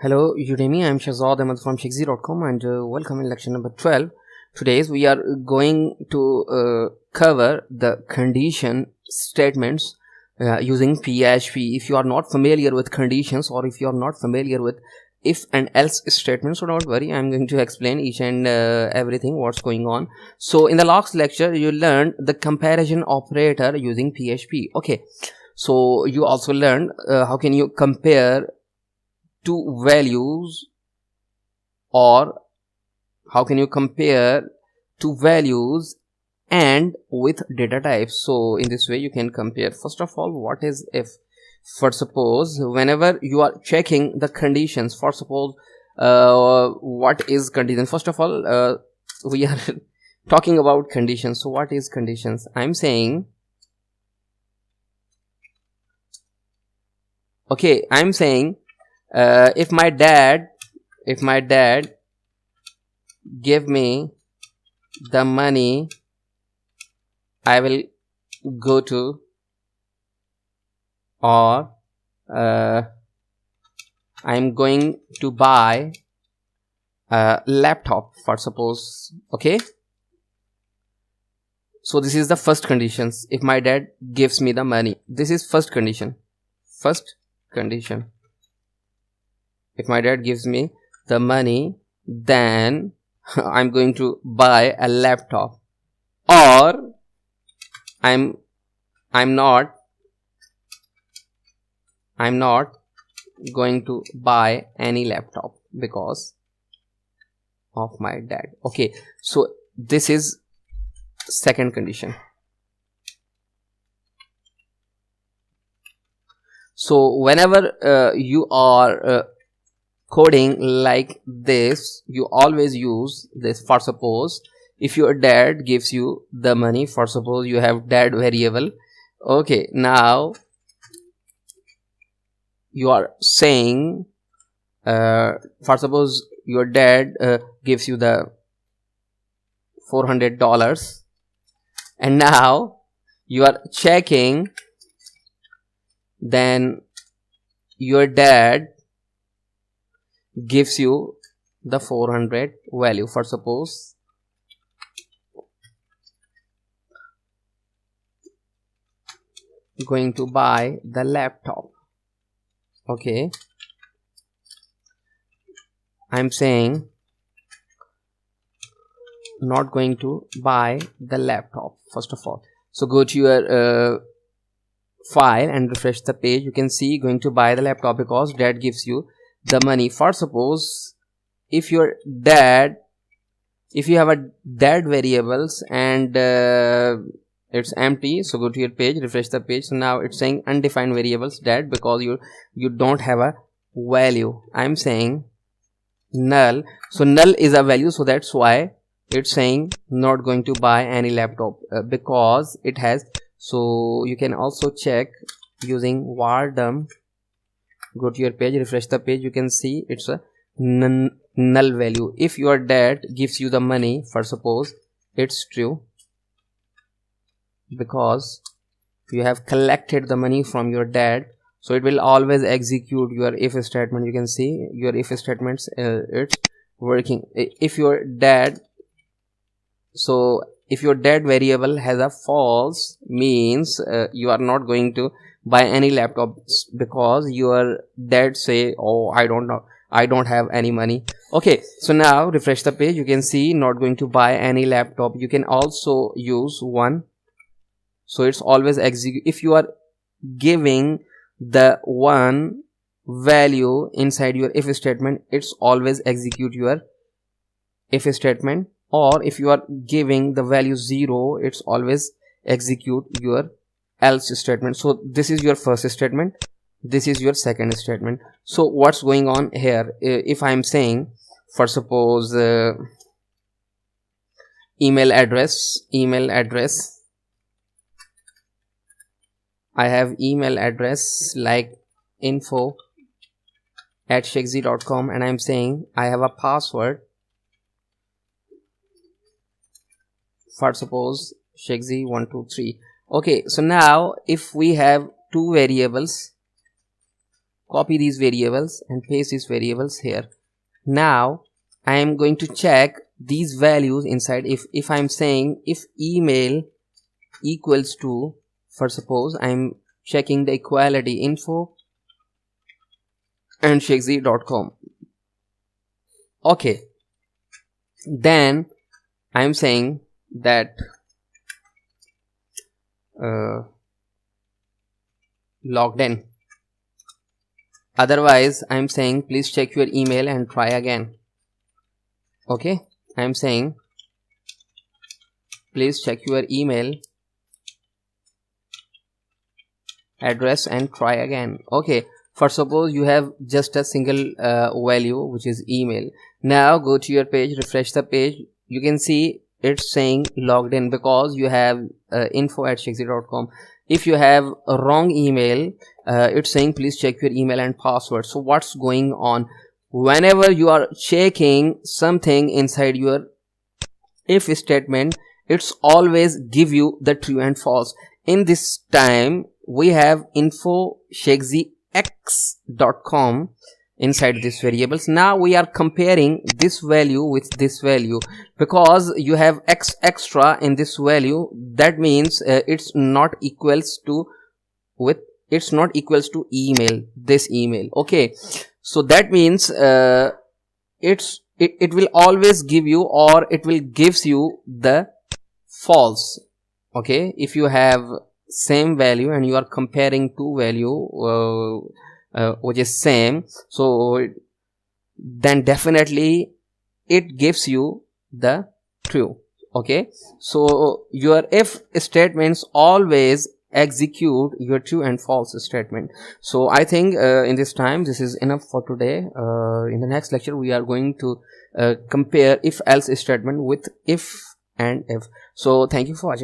Hello Udemy, I'm Shahzad Ahmed from Shikzi.com and welcome in lecture number 12. Today we are going to cover the condition statements using PHP. If you are not familiar with conditions or if you are not familiar with if and else statements, so don't worry, I'm going to explain each and everything what's going on. So in the last lecture you learned the comparison operator using PHP. Okay, so you also learned how can you compare two values, or how can you compare two values and with data types. So in this way you can compare. First of all, what is if? For suppose whenever you are checking the conditions, for suppose what is condition? First of all, we are talking about conditions. So what is conditions? I'm saying, okay, I'm saying if my dad give me the money, I will go to, or I'm going to buy a laptop, for suppose. Okay, so this is the first conditions. If my dad gives me the money, this is first condition. If my dad gives me the money, then I'm going to buy a laptop, or I'm not going to buy any laptop because of my dad. Okay, so this is second condition. So whenever you are coding like this, you always use this. For suppose if your dad gives you the money, for suppose you have dad variable. Okay, now you are saying for suppose your dad gives you the $400, and now you are checking, then your dad gives you the 400 value. For suppose going to buy the laptop. Okay, I'm saying not going to buy the laptop first of all. So go to your file and refresh the page. You can see going to buy the laptop because dad gives you the money. For suppose if you have a dad variables and it's empty, so go to your page, refresh the page. So now it's saying undefined variables dad because you don't have a value. I'm saying null, so null is a value, so that's why it's saying not going to buy any laptop because it has. So you can also check using vardum. Go to your page, refresh the page, you can see it's a null value. If your dad gives you the money, for suppose it's true because you have collected the money from your dad, so it will always execute your if statement. You can see your if statements, it's working. If your dad variable has a false, means you are not going to buy any laptop because your dad say, oh, I don't have any money. Okay, so now refresh the page, you can see not going to buy any laptop. You can also use one, so it's always execute. If you are giving the one value inside your if statement, it's always execute your if statement. Or if you are giving the value 0, it's always execute your else statement. So this is your first statement, this is your second statement. So what's going on here? If I'm saying, for suppose email address, I have email address like info@shikzi.com, and I'm saying I have a password, for suppose Shikzi123. Okay, so now if we have two variables, copy these variables and paste these variables here. Now I am going to check these values inside. If I'm saying if email equals to, for suppose I'm checking the equality info and shakesy.com. okay, then I'm saying that logged in. Otherwise I'm saying please check your email and try again. Okay, I'm saying please check your email address and try again. Okay, for suppose you have just a single value, which is email. Now go to your page, refresh the page. You can see it's saying logged in because you have info@shakesy.com. if you have a wrong email, it's saying please check your email and password. So what's going on? Whenever you are checking something inside your if statement, it's always give you the true and false. In this time we have info shakesy.com inside these variables. Now we are comparing this value with this value because you have x extra in this value. That means it's not equals to email, this email. Okay, so that means it will always give you, or it will gives you the false. Okay, if you have same value and you are comparing two value which is same, so then definitely it gives you the true. Okay, so your if statements always execute your true and false statement. So I think in this time this is enough for today. In the next lecture we are going to compare if else statement with if and if. So thank you for watching.